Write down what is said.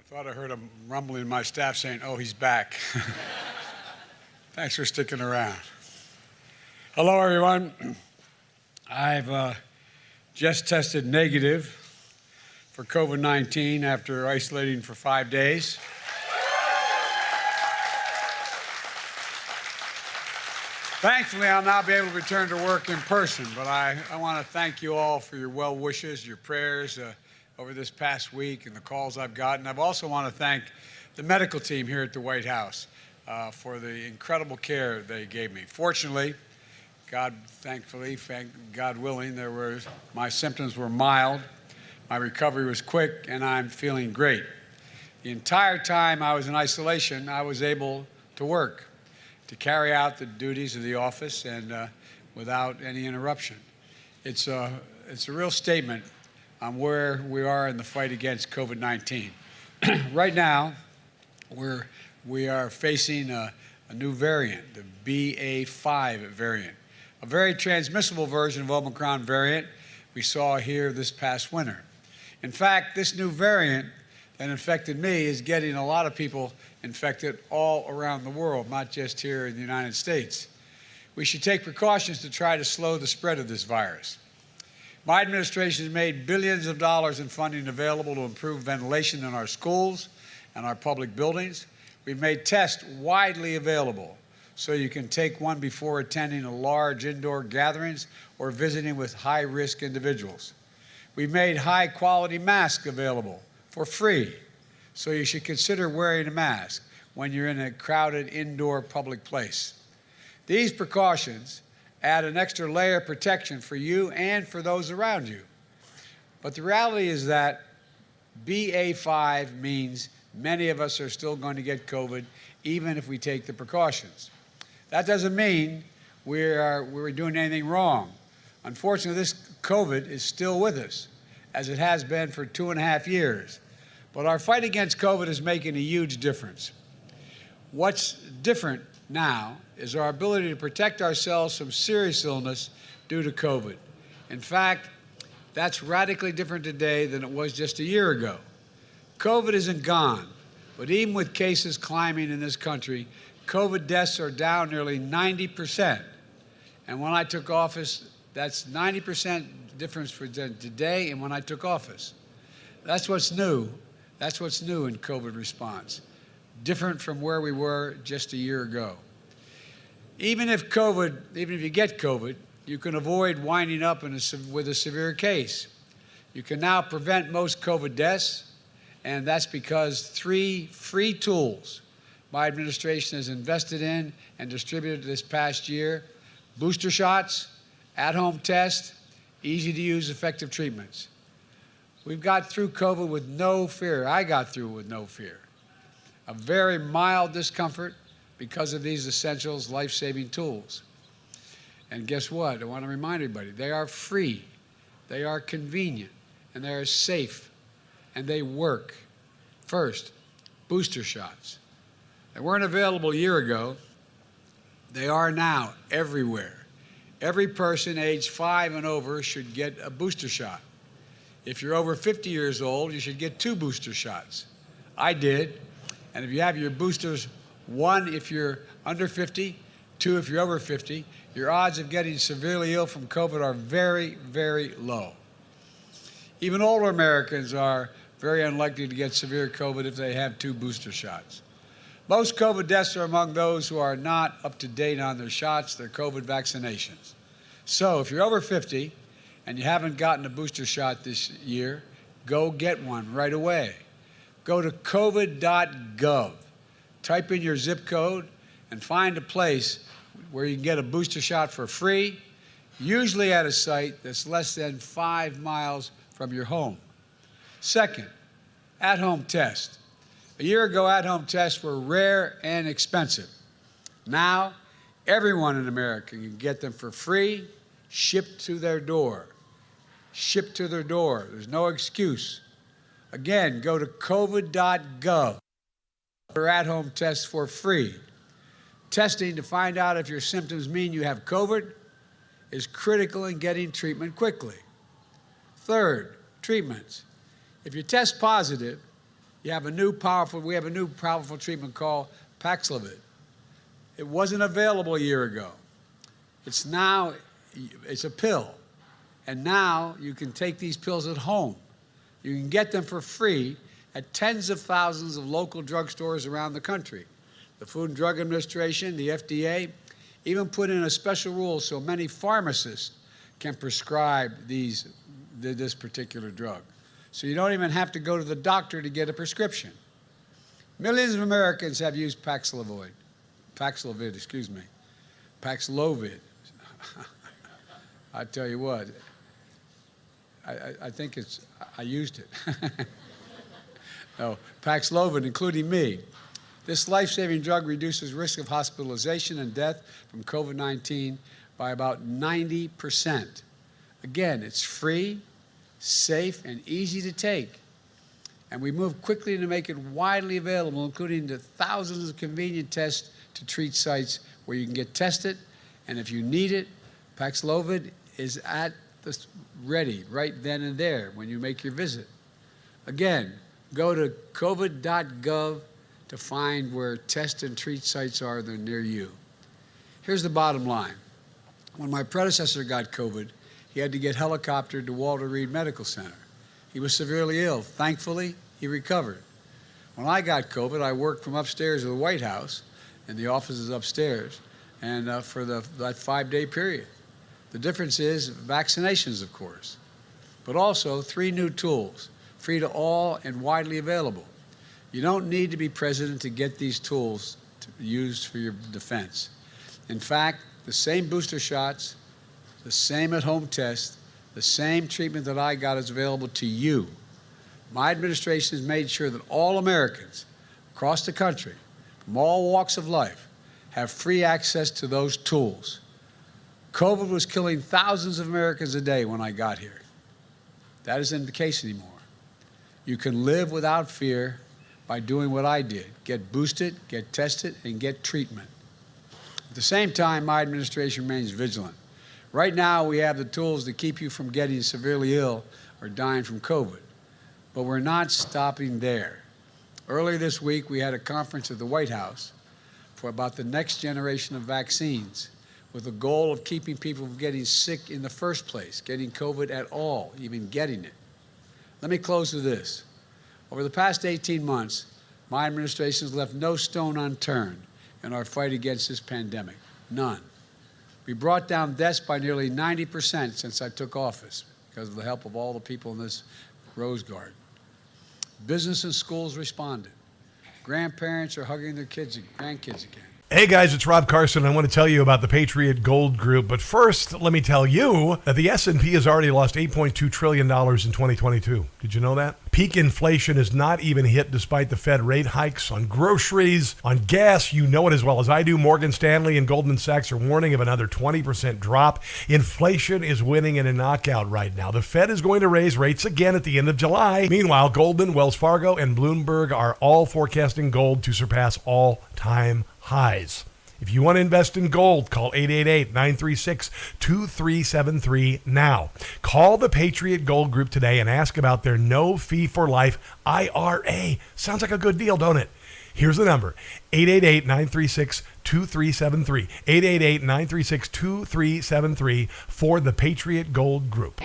Thought I heard a rumbling in my staff saying, "Oh, he's back." Thanks for sticking around. Hello, everyone. I've just tested negative for COVID-19 after isolating for 5 days. Thankfully, I'll now be able to return to work in person, but I want to thank you all for your well wishes, your prayers over this past week and the calls I've gotten. I also want to thank the medical team here at the White House for the incredible care they gave me. Fortunately, God willing, my symptoms were mild, my recovery was quick, and I'm feeling great. The entire time I was in isolation, I was able to work, to carry out the duties of the office and without any interruption. It's a real statement on where we are in the fight against COVID-19. Right now, we are facing a new variant, the BA.5 variant, a very transmissible version of Omicron variant we saw here this past winter. In fact, this new variant that infected me is getting a lot of people infected all around the world, not just here in the United States. We should take precautions to try to slow the spread of this virus. My administration has made billions of dollars in funding available to improve ventilation in our schools and our public buildings. We've made tests widely available so you can take one before attending a large indoor gatherings or visiting with high-risk individuals. We've made high-quality masks available for free, so you should consider wearing a mask when you're in a crowded indoor public place. These precautions add an extra layer of protection for you and for those around you. But the reality is that BA.5 means many of us are still going to get COVID, even if we take the precautions. That doesn't mean we're doing anything wrong. Unfortunately, this COVID is still with us, as it has been for 2.5 years. But our fight against COVID is making a huge difference. What's different now is our ability to protect ourselves from serious illness due to COVID. In fact, that's radically different today than it was just a year ago. COVID isn't gone, but even with cases climbing in this country, COVID deaths are down nearly 90%. And when I took office, that's 90% difference for today and when I took office. That's what's new. That's what's new in COVID response, different from where we were just a year ago. Even if you get COVID, you can avoid winding up with a severe case. You can now prevent most COVID deaths, and that's because 3 free tools my administration has invested in and distributed this past year: booster shots, at-home tests, easy-to-use effective treatments. We've got through COVID with no fear. I got through with no fear. A very mild discomfort because of these essentials, life-saving tools. And guess what? I want to remind everybody, they are free, they are convenient, and they are safe, and they work. First, booster shots. They weren't available a year ago. They are now everywhere. Every person aged 5 and over should get a booster shot. If you're over 50 years old, you should get 2 booster shots. I did. And if you have your boosters, 1 if you're under 50, 2 if you're over 50, your odds of getting severely ill from COVID are very, very low. Even older Americans are very unlikely to get severe COVID if they have 2 booster shots. Most COVID deaths are among those who are not up to date on their shots, their COVID vaccinations. So if you're over 50 and you haven't gotten a booster shot this year, go get one right away. Go to covid.gov, type in your zip code, and find a place where you can get a booster shot for free, usually at a site that's less than 5 miles from your home. Second, at-home test. A year ago, at-home tests were rare and expensive. Now, everyone in America can get them for free, shipped to their door. Shipped to their door. There's no excuse. Again, go to covid.gov for at-home tests for free. Testing to find out if your symptoms mean you have COVID is critical in getting treatment quickly. Third, treatments. If you test positive, we have a new powerful treatment called Paxlovid. It wasn't available a year ago. It's a pill. And now you can take these pills at home. You can get them for free at tens of thousands of local drugstores around the country. The Food and Drug Administration, the FDA, even put in a special rule so many pharmacists can prescribe this particular drug. So you don't even have to go to the doctor to get a prescription. Millions of Americans have used Paxlovid. I tell you what, I think I used it. No, Paxlovid, including me. This life-saving drug reduces risk of hospitalization and death from COVID-19 by about 90%. Again, it's free, safe, and easy to take. And we move quickly to make it widely available, including the thousands of convenient test to treat sites where you can get tested. And if you need it, Paxlovid is at the ready right then and there when you make your visit. Again, go to covid.gov to find where test and treat sites are that are near you. Here's the bottom line. When my predecessor got COVID, he had to get helicoptered to Walter Reed Medical Center. He was severely ill. Thankfully, he recovered. When I got COVID, I worked from upstairs of the White House, and the office is upstairs, and for that 5-day period. The difference is vaccinations, of course, but also 3 new tools, free to all and widely available. You don't need to be president to get these tools used for your defense. In fact, the same booster shots, the same at-home test, the same treatment that I got is available to you. My administration has made sure that all Americans across the country, from all walks of life, have free access to those tools. COVID was killing thousands of Americans a day when I got here. That isn't the case anymore. You can live without fear by doing what I did: get boosted, get tested, and get treatment. At the same time, my administration remains vigilant. Right now, we have the tools to keep you from getting severely ill or dying from COVID. But we're not stopping there. Earlier this week, we had a conference at the White House about the next generation of vaccines, with the goal of keeping people from getting sick in the first place, getting COVID at all, even getting it. Let me close with this. Over the past 18 months, my administration has left no stone unturned in our fight against this pandemic. None. We brought down deaths by nearly 90% since I took office because of the help of all the people in this Rose Garden. Business and schools responded. Grandparents are hugging their grandkids again. Hey guys, it's Rob Carson. I want to tell you about the Patriot Gold Group. But first, let me tell you that the S&P has already lost $8.2 trillion in 2022. Did you know that? Peak inflation is not even hit despite the Fed rate hikes on groceries, on gas. You know it as well as I do. Morgan Stanley and Goldman Sachs are warning of another 20% drop. Inflation is winning in a knockout right now. The Fed is going to raise rates again at the end of July. Meanwhile, Goldman, Wells Fargo, and Bloomberg are all forecasting gold to surpass all-time highs. If you want to invest in gold, call 888-936-2373 now. Call the Patriot Gold Group today and ask about their no-fee-for-life IRA. Sounds like a good deal, don't it? Here's the number, 888-936-2373. 888-936-2373 for the Patriot Gold Group.